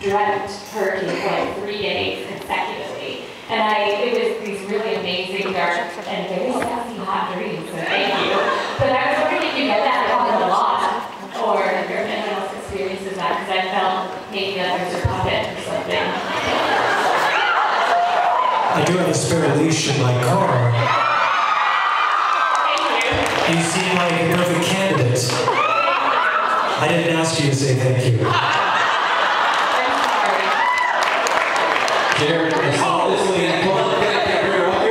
dreamt hurricanes for like 3 days consecutively. And it was these really amazing, dark, and very sassy, hot dreams, so thank you. But I was wondering if you get that problem a lot, or if anyone else experiences that, because I felt maybe others are puppet or something. I do have a spare leash in my car. Thank you. You seem like a perfect candidate. I didn't ask you to say thank you.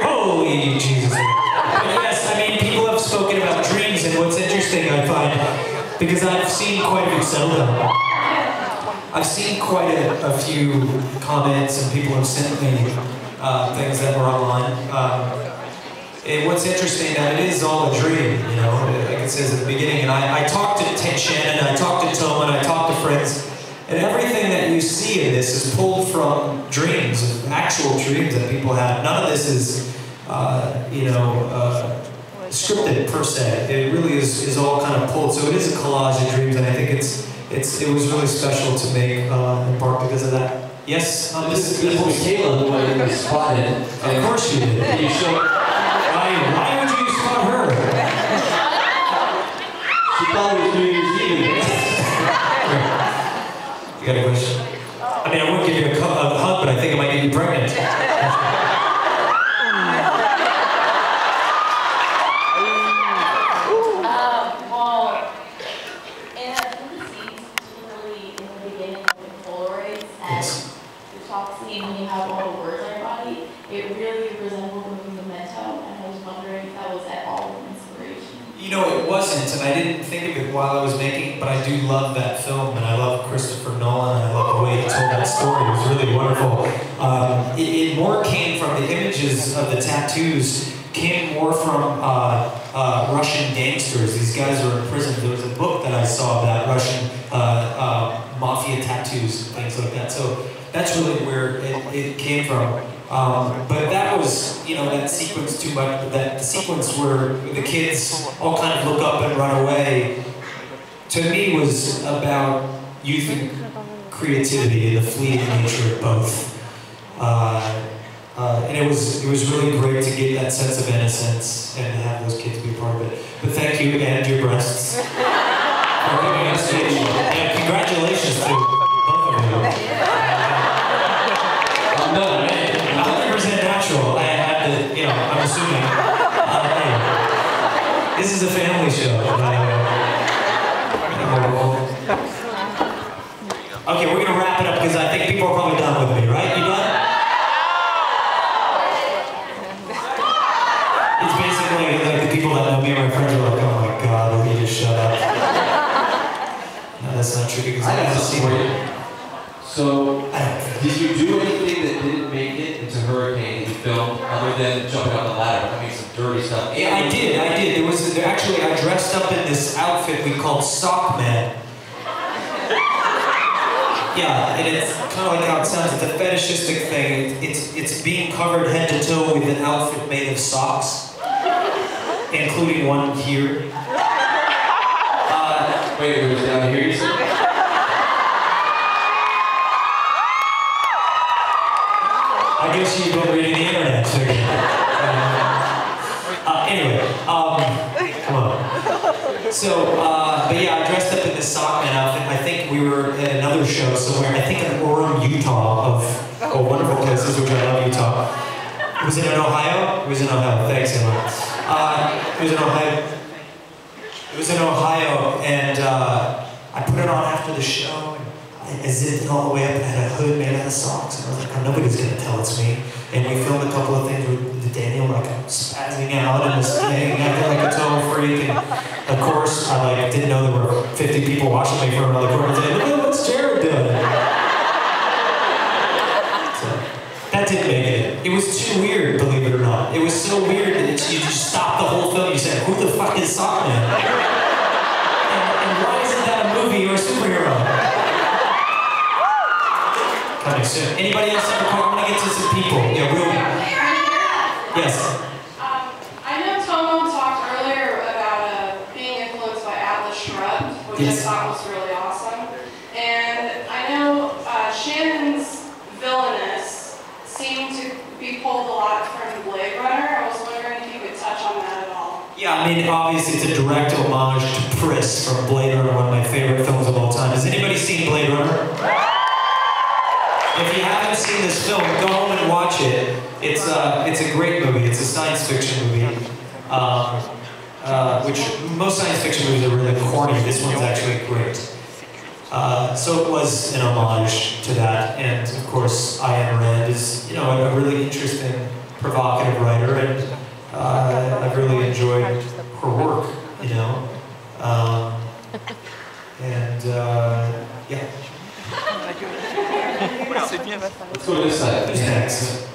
Holy Jesus. But yes, I mean, people have spoken about dreams, and what's interesting, I find, because I've seen quite a few Zelda. I've seen quite a few comments, and people have sent me things that were online. And what's interesting, that it is all a dream, you know, like it says at the beginning. And I talked to Shannon, I talked to Tom, and I talked to friends. And everything that you see in this is pulled from dreams, actual dreams that people have. None of this is, scripted per se. It really is all kind of pulled. So it is a collage of dreams, and I think it was really special to make in part because of that. Yes, this is Michaela, who I spotted. Of course you did. Can you show? Why would you spot her? She thought it was New Year's Eve. You got a question? I mean, I wouldn't give you a hug, but I think it might get you pregnant. Well, in the scenes, particularly in the beginning with the Polaroids and the talk scene, when you have all the words on your body, it really resembled moving Memento, and I was wondering if that was at all an inspiration. You know, it wasn't, and I didn't think of it while I was making it, but I do love that film, and I love Christopher Nolan, and I love the way he told that story. It was really wonderful. It more came from the images of the tattoos, came more from Russian gangsters. These guys were in prison. There was a book that I saw about Russian mafia tattoos, things like that. So that's really where it came from. But that was, you know, that sequence too much, that the sequence where the kids all kind of look up and run away, to me was about youth and creativity and the fleeting nature of both. And it was really great to get that sense of innocence and have those kids be a part of it. But thank you, and your breasts, for giving us stage. And congratulations to both of you. I'm done, man. 100% natural. I have to, you know, I'm assuming. Hey, this is a family show. Okay, we're gonna wrap it up because I think people are probably done with me, right? You done? It's basically like the people that know me and my friends are like, oh my God, will you just shut up? No, that's not true because I have to see you. So, did you do anything that didn't make it into Hurricane in the film, other than jumping on the ladder? I mean, some dirty stuff. Yeah, I did. There was actually, I dressed up in this outfit we called sockman. Yeah, and it's kind of like how it sounds. It's a fetishistic thing. It's being covered head to toe with an outfit made of socks, including one here. Wait, it was down here, you said? I guess you've been reading the internet, so anyway, come on. So, but yeah, I dressed up in this sockman outfit. I think we were at another show somewhere, I think in Orem, Utah, of wonderful places, which I love Utah. Was it in Ohio? It was in Ohio, thanks, Emma. It was in Ohio. It was in Ohio, and I put it on after the show. I zipped it all the way up and had a hood made out of socks. And I was like, oh, nobody's gonna tell it's me. And we filmed a couple of things with Daniel, like spazzing out and just hanging out like a total freak. And of course, I didn't know there were 50 people watching me from another corner saying, look at what's Jared doing. So, that didn't make it. It was too weird, believe it or not. It was so weird that you just stopped the whole film. You said, who the fuck is Sockman? And why isn't that a movie or a superhero? Coming soon. Anybody else have a question? I want to get to some people. Yeah, real. Yes. I know Tomo talked earlier about being influenced by Atlas Shrugged, which I thought was really awesome. And I know Shannon I mean, obviously it's a direct homage to Pris from Blade Runner, one of my favorite films of all time. Has anybody seen Blade Runner? If you haven't seen this film, go home and watch it. It's a great movie. It's a science fiction movie, which most science fiction movies are really corny. This one's actually great. So it was an homage to that, and of course, Ayn Rand is, you know, a really interesting, provocative writer, and I've really enjoyed her work, you know, yeah. Let's go to this side. Who's next?